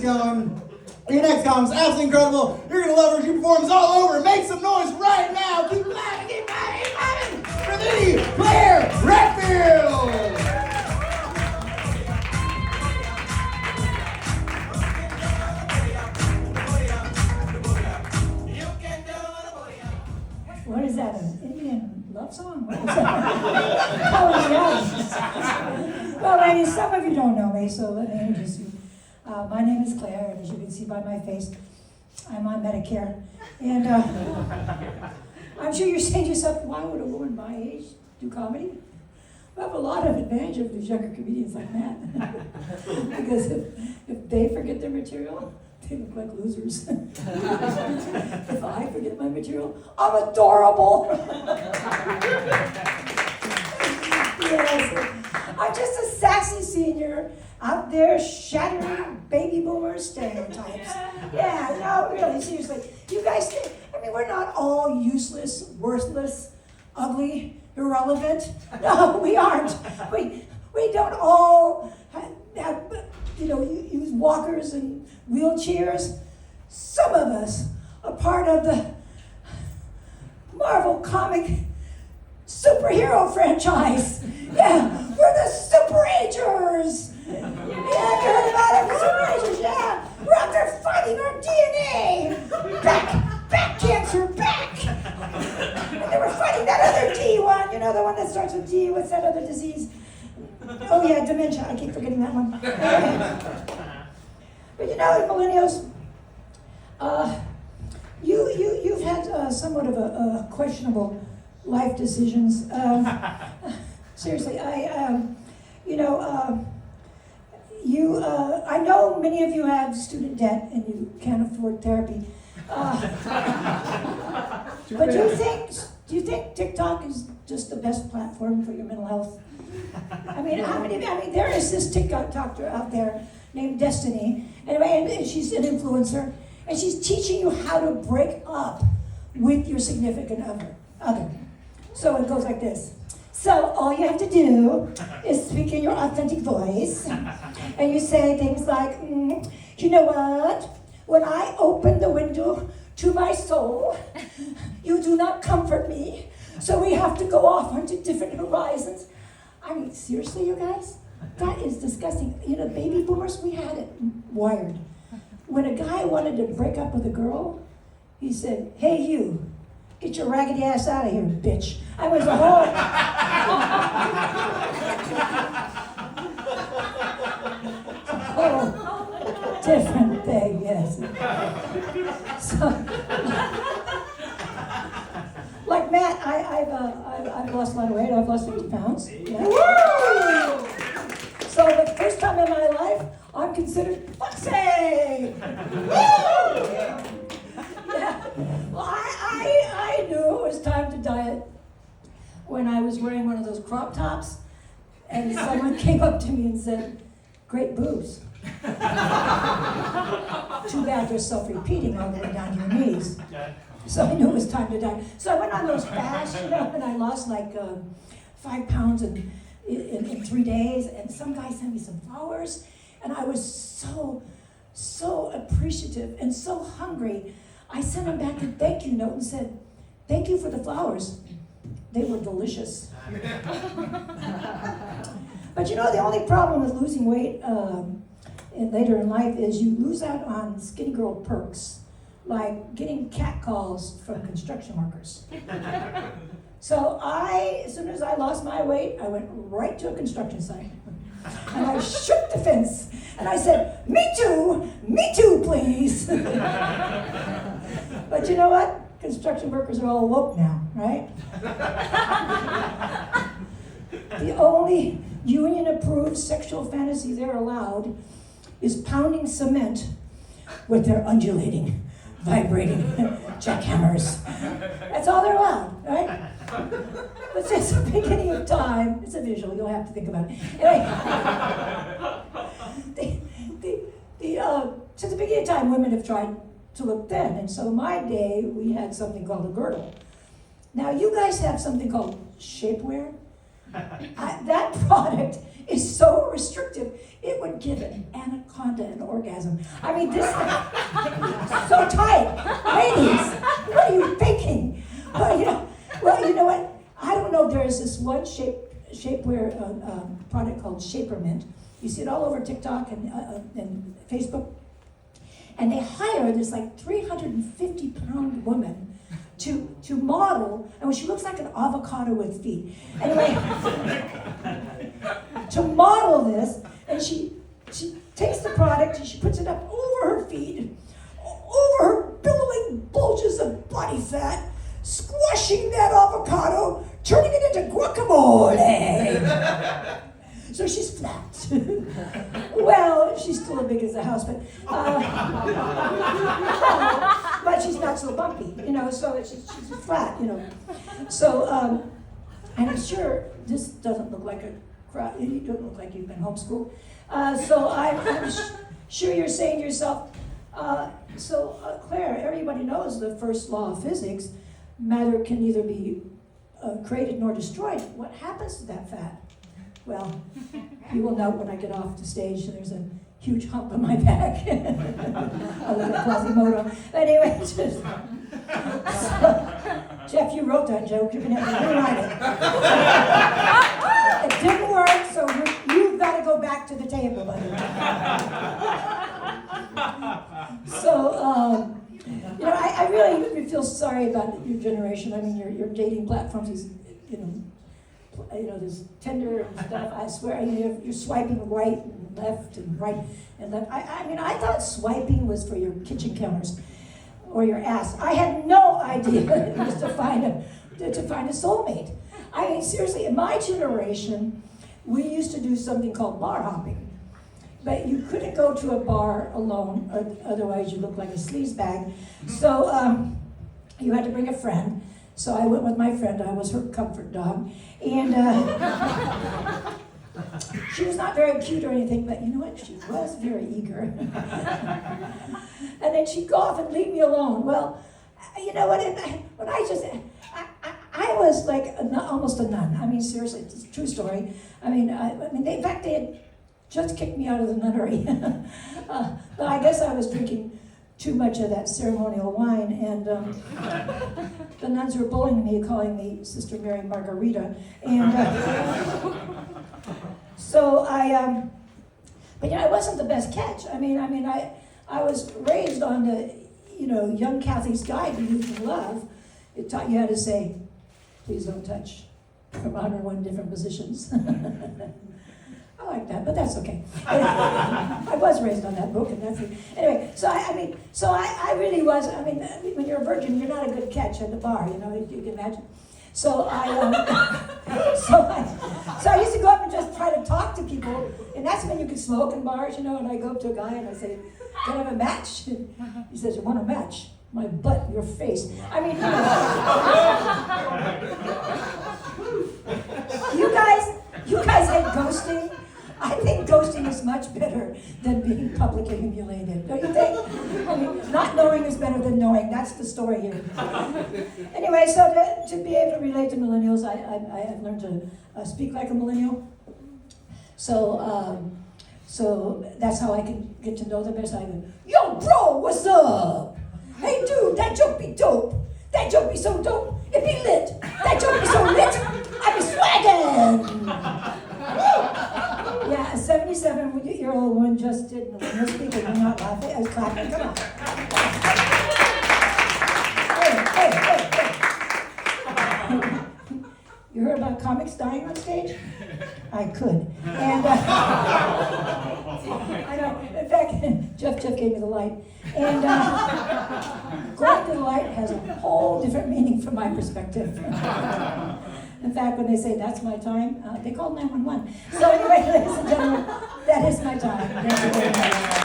going. Your next comic's absolutely incredible. You're going to love her. She performs all over. Make some noise right now. Keep laughing, keep laughing, keep laughing. For the Claire Redfield. What is that, an Indian love song? What is that? Oh, yes. Well, ladies, some of you don't know me, so let me introduce you. My name is Claire, and as you can see by my face, I'm on Medicare. And I'm sure you're saying to yourself, why would a woman my age do comedy? We have a lot of advantage over these younger comedians like that. Because if they forget their material, they look like losers. If I forget my material, I'm adorable. Yes, I'm just a sassy senior out there shattering baby boomer stereotypes. Yeah, no, really, seriously. You guys think, we're not all useless, worthless, ugly, irrelevant. No, we aren't. We don't all have use walkers and wheelchairs. Some of us are part of the Marvel comic superhero franchise. Yeah, we're the Super Agers. Yeah, you heard about it? The Super Agers, yeah. We're out there fighting our DNA. Back cancer, back. And they were fighting that other D one, the one that starts with D. What's that other disease? Oh yeah, dementia. I keep forgetting that one. But millennials, you've had somewhat of a questionable life decisions. Seriously, I know many of you have student debt and you can't afford therapy. But do you think TikTok is just the best platform for your mental health? There is this TikTok doctor out there named Destiny, and she's an influencer, and she's teaching you how to break up with your significant other. So it goes like this. So all you have to do is speak in your authentic voice, and you say things like, you know what? When I open the window to my soul, you do not comfort me, so we have to go off onto different horizons. Seriously, you guys? That is disgusting. Baby boomers, we had it wired. When a guy wanted to break up with a girl, he said, hey, you, get your raggedy ass out of here, bitch. I was a whole... whole different thing, yes. So, like Matt, I've lost a lot of weight. I've lost 50 pounds. Yeah. Woo! So the first time in my life, I'm considered Foxy. Woo! Yeah. Well, I knew it was time to diet when I was wearing one of those crop tops, and someone came up to me and said, "Great boobs." Too bad they're self-repeating all the way down to your knees. So I knew it was time to die. So I went on those fasts, and I lost like 5 pounds in 3 days. And some guy sent me some flowers, and I was so appreciative and so hungry. I sent him back a thank you note and said, "Thank you for the flowers. They were delicious." But the only problem with losing weight later in life is you lose out on skinny girl perks, like getting catcalls from construction workers. So as soon as I lost my weight, I went right to a construction site. And I shook the fence, and I said, me too, please. But you know what? Construction workers are all woke now, right? The only union-approved sexual fantasy they're allowed is pounding cement with their undulating, vibrating jackhammers. That's all they're allowed, right? But since the beginning of time, it's a visual, you'll have to think about it. Anyway, since the beginning of time, women have tried to look thin, and so in my day, we had something called a girdle. Now, you guys have something called shapewear. That product is so restrictive, it would give an anaconda an orgasm. I mean, this so tight. Ladies, what are you thinking? Well, you know what? I don't know. There's this one shapewear product called Shapermint. You see it all over TikTok and Facebook. And they hire this like 350-pound woman to model, and when she looks like an avocado with feet. Anyway, to model this, and she takes the product and she puts it up over her feet, over her billowing bulges of body fat, squashing that avocado, turning it into guacamole. So she's flat. Well, she's still as big as a house, but she's not so bumpy, so she's flat, So, and I'm sure this doesn't look like a crowd. You don't look like you've been homeschooled. So I'm sure you're saying to yourself, Claire, everybody knows the first law of physics. Matter can neither be created nor destroyed. What happens to that fat? Well, you will note when I get off the stage, there's a huge hump on my back. I look like Quasimodo. Anyway, Jeff, you wrote that joke. You're going to have to rewrite it. It didn't work, so you've got to go back to the table, buddy. So, I really feel sorry about your generation. I mean, your dating platforms is, there's Tinder and stuff. I swear, you're swiping right and left and right and left. I thought swiping was for your kitchen counters or your ass. I had no idea it was to find a soulmate. I mean, seriously, in my generation, we used to do something called bar hopping. But you couldn't go to a bar alone, or otherwise you look like a sleazebag. So you had to bring a friend. So I went with my friend. I was her comfort dog. And she was not very cute or anything, but you know what? She was very eager. And then she'd go off and leave me alone. Well, you know what? When I was like almost a nun. I mean, seriously, it's a true story. In fact, they had just kicked me out of the nunnery. But I guess I was drinking too much of that ceremonial wine, and the nuns were bullying me, calling me Sister Mary Margarita, and but I wasn't the best catch. I was raised on the, Young Kathy's Guide to Youth and Love. It taught you how to say, please don't touch, from 101 different positions. I like that, but that's okay. I was raised on that book, and that's it. Anyway, so I really was. When you're a virgin, you're not a good catch at the bar. You can imagine. So I used to go up and just try to talk to people, and that's when you could smoke in bars, And I go up to a guy and I say, "Can I have a match?" He says, "You want a match? My butt, your face." You guys hate ghosting. I think ghosting is much better than being publicly humiliated, don't you think? Not knowing is better than knowing. That's the story here. Anyway, so to be able to relate to millennials, I've learned to speak like a millennial. So that's how I can get to know them best. I go, "Yo, bro, what's up? Hey, dude, that joke be dope. That joke be so dope. It be lit. That joke be so lit. I be swaggin'." Yeah, a 77-year-old woman just did millennial speak, and you're not laughing. I was clapping. Come on. Hey. You heard about comics dying on stage? I could. And I know. In fact, Jeff gave me the light. And going to the light has a whole different meaning from my perspective. In fact, when they say, "That's my time," they call 911. So anyway, ladies and gentlemen, that is my time. Thank you very much.